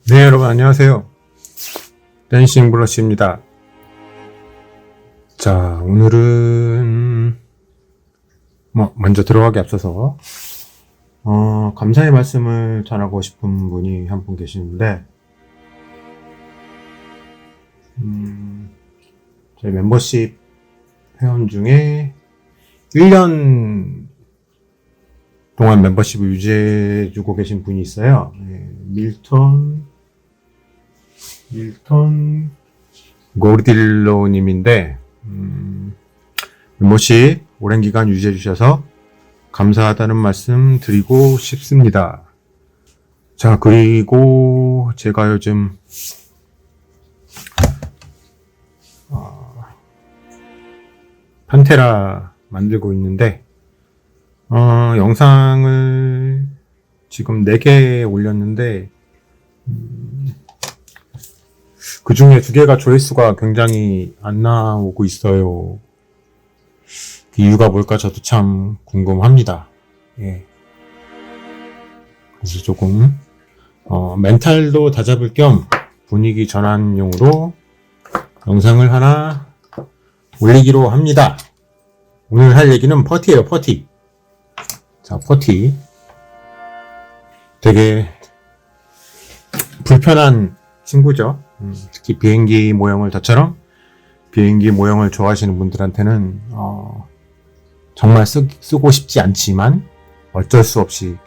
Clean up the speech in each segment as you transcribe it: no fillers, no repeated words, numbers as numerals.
네, 여러분 안녕하세요. 댄싱 블러쉬입니다. 자, 오늘은 먼저 들어가기 앞서서 감사의 말씀을 전하고 싶은 분이 한 분 계시는데 저희 멤버십 회원 중에 1년 동안 멤버십을 유지해주고 계신 분이 있어요. 네, 밀턴 고르딜로 님인데 멤버십 오랜 기간 유지해 주셔서 감사하다는 말씀 드리고 싶습니다. 자, 그리고 제가 요즘 판테라 만들고 있는데 영상을 지금 4개 올렸는데 그 중에 2개가 조회수가 굉장히 안 나오고 있어요. 그 이유가 뭘까 저도 참 궁금합니다. 예. 그래서 조금 멘탈도 다잡을 겸 분위기 전환용으로 영상을 하나 올리기로 합니다. 오늘 할 얘기는 퍼티예요. 퍼티. 자, 퍼티. 되게 불편한 친구죠. 특히 비행기 모형을 저처럼 비행기 모형을 좋아하시는 분들한테는 정말 쓰고 싶지 않지만 어쩔 수 없이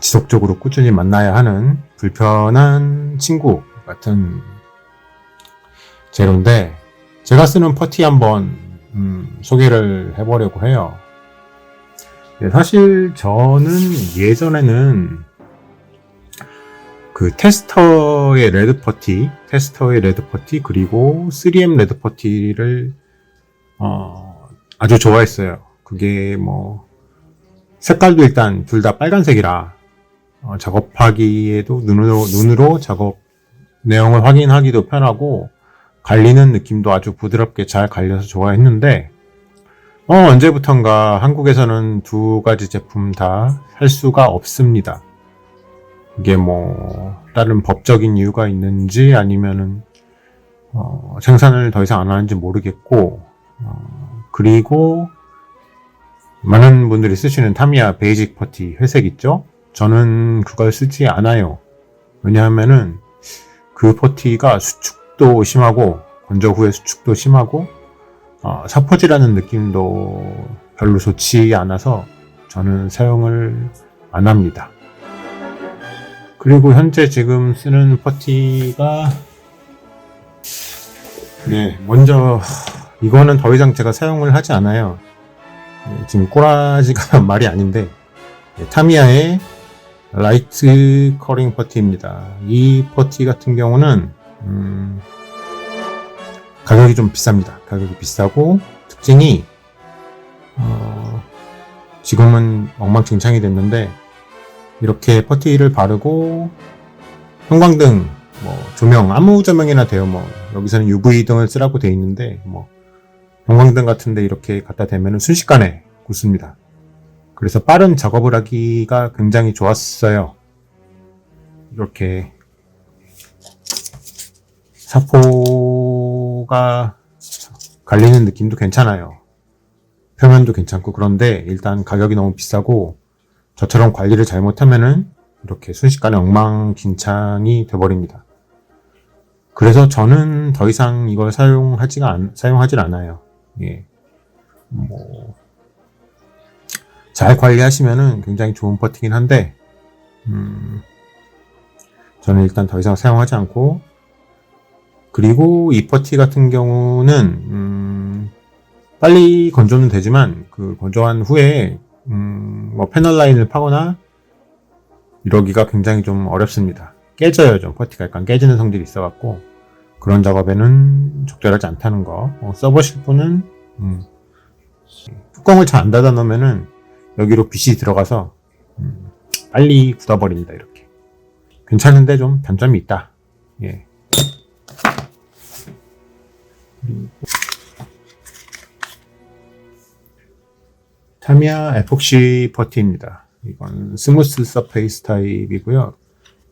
지속적으로 꾸준히 만나야 하는 불편한 친구 같은 재료인데 제가 쓰는 퍼티 한번 소개를 해보려고 해요. 사실 저는 예전에는 그 테스터의 레드 퍼티 그리고 3M 레드 퍼티를 아주 좋아했어요. 그게 색깔도 일단 둘 다 빨간색이라 작업하기에도 눈으로 작업 내용을 확인하기도 편하고 갈리는 느낌도 아주 부드럽게 잘 갈려서 좋아했는데 언제부턴가 한국에서는 2가지 제품 다 살 수가 없습니다. 이게 다른 법적인 이유가 있는지 아니면은 생산을 더 이상 안 하는지 모르겠고 그리고 많은 분들이 쓰시는 타미야 베이직 퍼티 회색 있죠? 저는 그걸 쓰지 않아요. 왜냐하면은 그 퍼티가 수축도 심하고 건조 후에 수축도 심하고 사포질하는 느낌도 별로 좋지 않아서 저는 사용을 안 합니다. 그리고 현재 지금 쓰는 퍼티가 먼저 이거는 더 이상 제가 사용을 하지 않아요. 지금 꼬라지가 말이 아닌데 타미야의 라이트 커링 퍼티입니다. 이 퍼티 같은 경우는 가격이 좀 비쌉니다. 가격이 비싸고 특징이 지금은 엉망진창이 됐는데 이렇게 퍼티를 바르고 형광등, 조명, 아무 조명이나 돼요. 여기서는 UV등을 쓰라고 돼 있는데 형광등 같은데 이렇게 갖다 대면 순식간에 굳습니다. 그래서 빠른 작업을 하기가 굉장히 좋았어요. 이렇게 사포가 갈리는 느낌도 괜찮아요. 표면도 괜찮고 그런데 일단 가격이 너무 비싸고 저처럼 관리를 잘못하면은 이렇게 순식간에 엉망진창이 돼버립니다. 그래서 저는 더 이상 이걸 사용하질 않아요. 예. 잘 관리하시면은 굉장히 좋은 퍼티긴 한데, 저는 일단 더 이상 사용하지 않고, 그리고 이 퍼티 같은 경우는, 빨리 건조는 되지만, 그 건조한 후에, 패널 라인을 파거나, 이러기가 굉장히 좀 어렵습니다. 깨져요, 좀. 퍼티가 약간 깨지는 성질이 있어갖고, 그런 작업에는 적절하지 않다는 거. 써보실 분은, 뚜껑을 잘 안 닫아 놓으면은, 여기로 빛이 들어가서, 빨리 굳어버립니다, 이렇게. 괜찮은데 좀 단점이 있다. 예. 타미야 에폭시 퍼티입니다. 이건 스무스 서페이스 타입이고요.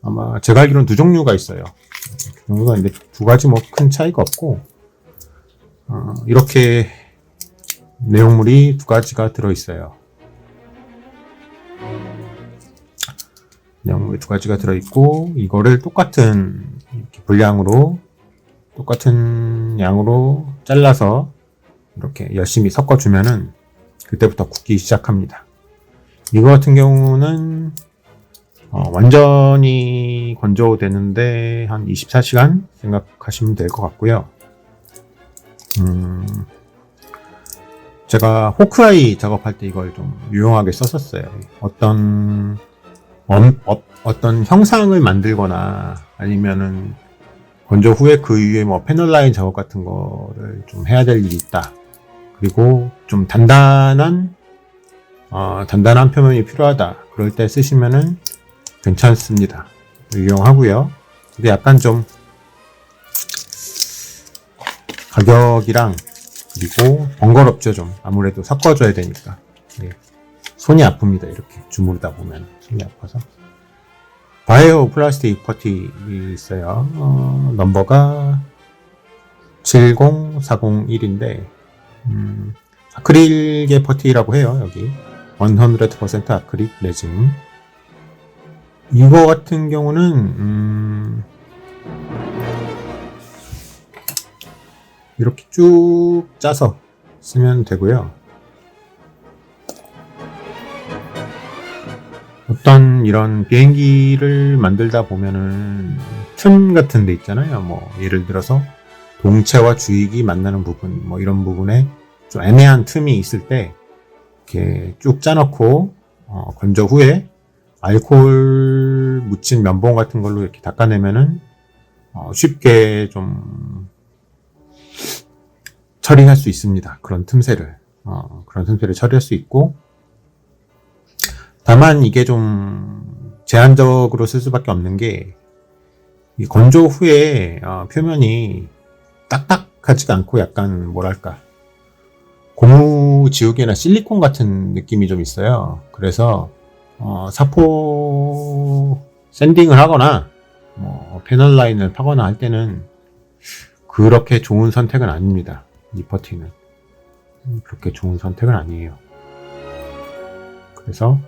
아마 제가 알기로는 두 종류가 있어요. 두 종류가 있는데 두 가지 뭐 큰 차이가 없고, 이렇게 내용물이 두 가지가 들어있어요. 내용물이 두 가지가 들어있고, 이거를 똑같은 이렇게 분량으로, 똑같은 양으로 잘라서 이렇게 열심히 섞어주면은 그때부터 굳기 시작합니다. 이거 같은 경우는 완전히 건조되는데 한 24시간 생각하시면 될 것 같고요. 제가 호크아이 작업할 때 이걸 좀 유용하게 썼었어요. 어떤 형상을 만들거나 아니면은 건조 후에 그 위에 뭐 패널 라인 작업 같은 거를 좀 해야 될 일이 있다. 그리고 좀 단단한 표면이 필요하다. 그럴 때 쓰시면은 괜찮습니다. 유용하고요. 근데 약간 좀 가격이랑 그리고 번거롭죠. 좀 아무래도 섞어줘야 되니까. 네. 손이 아픕니다. 이렇게 주무르다 보면 손이 아파서. 바이오 플라스틱 퍼티 있어요. 넘버가 70401인데 아크릴계 퍼티라고 해요. 여기 100% 아크릴 레진. 이거 같은 경우는 이렇게 쭉 짜서 쓰면 되고요. 어떤 이런 비행기를 만들다 보면은 틈 같은 데 있잖아요. 뭐 예를 들어서 동체와 주익이 만나는 부분, 뭐 이런 부분에 좀 애매한 틈이 있을 때 이렇게 쭉 짜놓고 건조 후에 알코올 묻힌 면봉 같은 걸로 이렇게 닦아내면은 쉽게 좀 처리할 수 있습니다. 그런 틈새를 처리할 수 있고, 다만 이게 좀 제한적으로 쓸 수밖에 없는 게 이 건조 후에 표면이 딱딱하지가 않고 약간 뭐랄까 고무 지우개나 실리콘 같은 느낌이 좀 있어요. 그래서 사포 샌딩을 하거나 뭐 패널 라인을 파거나 할 때는 그렇게 좋은 선택은 아닙니다. 이 퍼티는 그렇게 좋은 선택은 아니에요. 그래서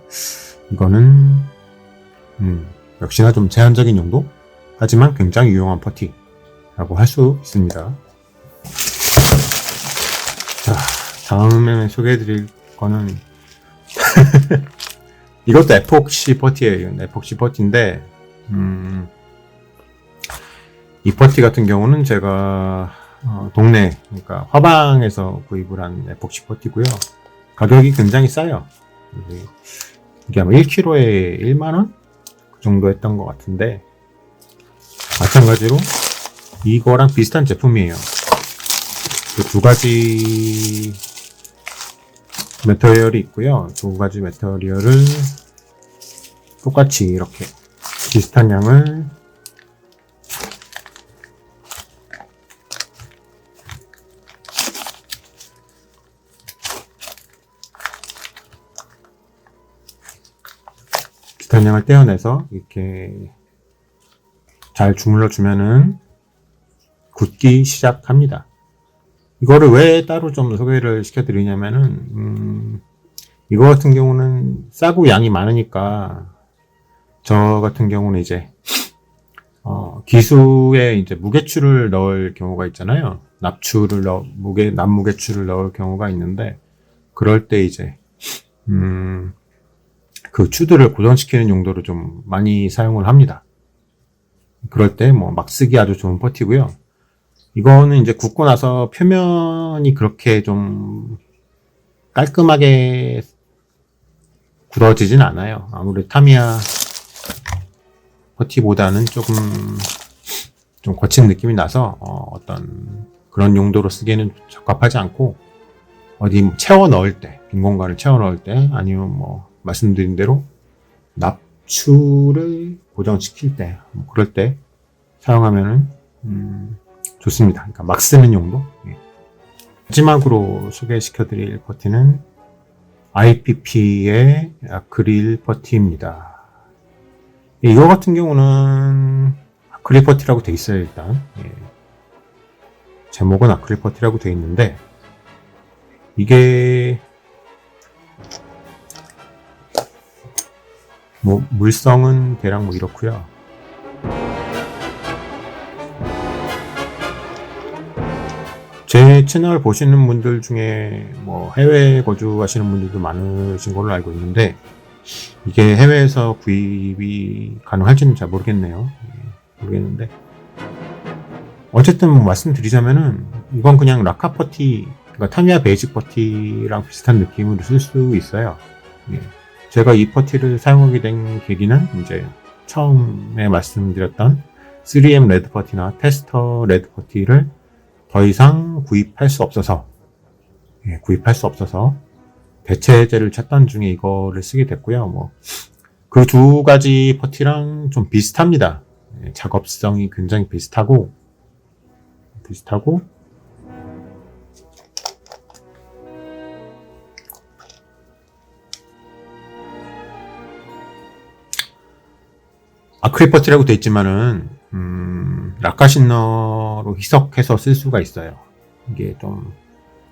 이거는 역시나 좀 제한적인 용도, 하지만 굉장히 유용한 퍼티라고 할 수 있습니다. 자, 다음에 소개해드릴 거는 이것도 에폭시 퍼티예요. 에폭시 퍼티인데 이 퍼티 같은 경우는 제가 동네, 그러니까 화방에서 구입을 한 에폭시 퍼티고요. 가격이 굉장히 싸요. 이게 아마 1kg에 1만원? 그 정도 했던 것 같은데, 마찬가지로 이거랑 비슷한 제품이에요. 그 두 가지 매터리얼이 있고요. 두 가지 매터리얼을 똑같이 이렇게 비슷한 양을 양을 떼어내서 이렇게 잘 주물러 주면은 굳기 시작합니다. 이거를 왜 따로 좀 소개를 시켜드리냐면은 이거 같은 경우는 싸고 양이 많으니까, 저 같은 경우는 이제 기수에 이제 무게추를 넣을 경우가 있잖아요. 납무게추를 넣을 경우가 있는데, 그럴 때 이제 그 추들을 고정시키는 용도로 좀 많이 사용을 합니다. 그럴 때 뭐 막 쓰기 아주 좋은 퍼티고요. 이거는 이제 굽고 나서 표면이 그렇게 좀 깔끔하게 굳어지진 않아요. 아무래도 타미야 퍼티보다는 좀 거친 느낌이 나서 어떤 그런 용도로 쓰기에는 적합하지 않고, 어디 채워 넣을 때, 빈 공간을 채워 넣을 때, 아니면 뭐 말씀드린 대로 납추를 고정시킬 때, 뭐 그럴 때 사용하면은 좋습니다. 그러니까 막 쓰는 용도. 예. 마지막으로 소개시켜드릴 퍼티는 IPP의 아크릴 퍼티입니다. 이거 같은 경우는 아크릴 퍼티라고 돼 있어요, 일단. 예. 제목은 아크릴 퍼티라고 돼 있는데, 이게, 뭐, 물성은 대략 뭐 이렇고요. 제 채널 보시는 분들 중에 뭐 해외에 거주하시는 분들도 많으신 걸로 알고 있는데, 이게 해외에서 구입이 가능할지는 잘 모르겠네요. 모르겠는데, 어쨌든 뭐 말씀드리자면은 이건 그냥 라카 퍼티, 그러니까 타미야 베이직 퍼티랑 비슷한 느낌으로 쓸 수 있어요. 예. 제가 이 퍼티를 사용하게 된 계기는 이제 처음에 말씀드렸던 3M 레드 퍼티나 테스터 레드 퍼티를 더 이상 구입할 수 없어서, 예, 구입할 수 없어서 대체제를 찾던 중에 이거를 쓰게 됐고요. 뭐 그 두 가지 퍼티랑 좀 비슷합니다. 예, 작업성이 굉장히 비슷하고 아크릴 퍼티라고 돼 있지만은 라카시너로 희석해서 쓸 수가 있어요. 이게 좀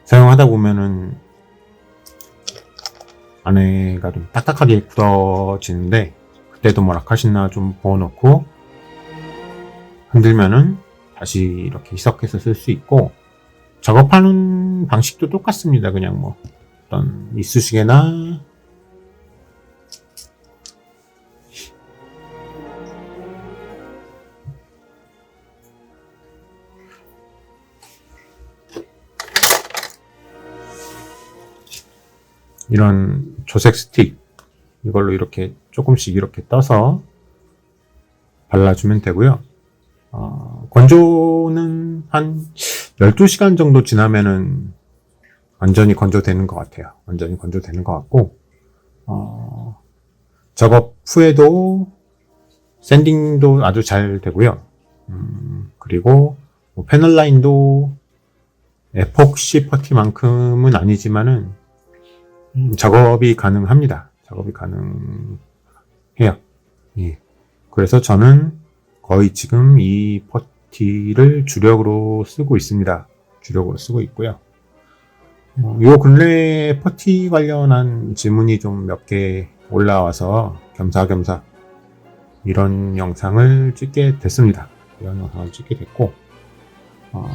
사용하다 보면은 안에가 좀 딱딱하게 굳어지는데, 그때도 뭐 라카시나 좀 부어놓고 흔들면은 다시 이렇게 희석해서 쓸 수 있고, 작업하는 방식도 똑같습니다. 그냥 뭐 어떤 이쑤시개나 이런 조색 스틱, 이걸로 이렇게 조금씩 이렇게 떠서 발라주면 되고요. 건조는 한 12시간 정도 지나면은 완전히 건조되는 것 같아요. 완전히 건조되는 것 같고, 작업 후에도 샌딩도 아주 잘 되고요. 그리고 뭐 패널 라인도 에폭시 퍼티만큼은 아니지만은 작업이 가능합니다. 작업이 가능해요. 예. 그래서 저는 거의 지금 이 퍼티를 주력으로 쓰고 있습니다. 주력으로 쓰고 있고요. 요 근래 퍼티 관련한 질문이 좀 몇 개 올라와서 겸사겸사 이런 영상을 찍게 됐습니다. 이런 영상을 찍게 됐고,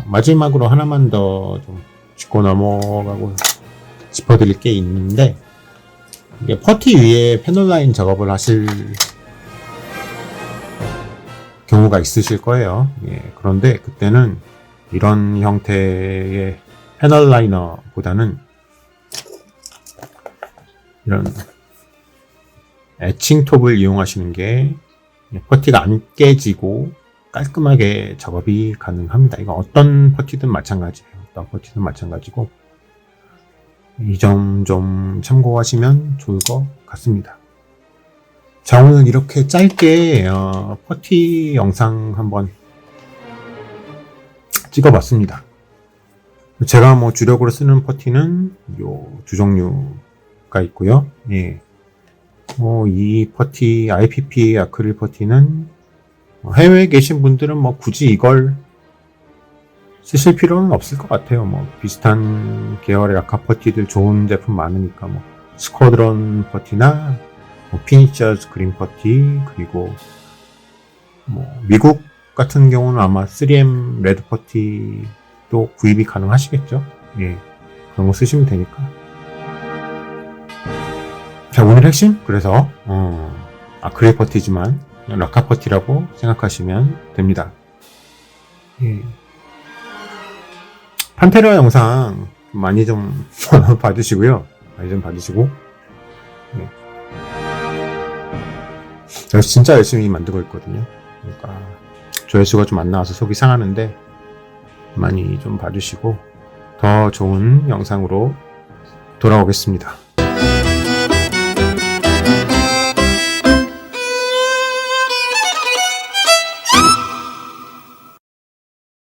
마지막으로 하나만 더 좀 짚고 넘어가고 짚어드릴 게 있는데, 이게 퍼티 위에 패널 라인 작업을 하실 경우가 있으실 거예요. 예, 그런데 그때는 이런 형태의 패널 라이너보다는 이런 에칭톱을 이용하시는 게 퍼티가 안 깨지고 깔끔하게 작업이 가능합니다. 이거 어떤 퍼티든 마찬가지예요. 어떤 퍼티든 마찬가지고, 이 점 좀 참고하시면 좋을 것 같습니다. 자, 오늘 이렇게 짧게 퍼티 영상 한번 찍어봤습니다. 제가 뭐 주력으로 쓰는 퍼티는 요 두 종류가 있고요. 예. 이 퍼티, IPP 아크릴 퍼티는 해외에 계신 분들은 뭐 굳이 이걸 쓰실 필요는 없을 것 같아요. 뭐 비슷한 계열의 라카 퍼티들 좋은 제품 많으니까, 뭐 스쿼드런 퍼티나 뭐 피니처즈 그린 퍼티, 그리고 뭐 미국 같은 경우는 아마 3M 레드 퍼티도 구입이 가능하시겠죠. 예, 그런 거 쓰시면 되니까. 자, 오늘 핵심, 그래서 아크릴 퍼티지만 그냥 라카 퍼티라고 생각하시면 됩니다. 예. 판테라 영상 많이 좀 봐주시고요. 많이 좀 봐주시고. 네. 제가 진짜 열심히 만들고 있거든요. 그러니까 조회수가 좀 안 나와서 속이 상하는데 많이 좀 봐주시고 더 좋은 영상으로 돌아오겠습니다.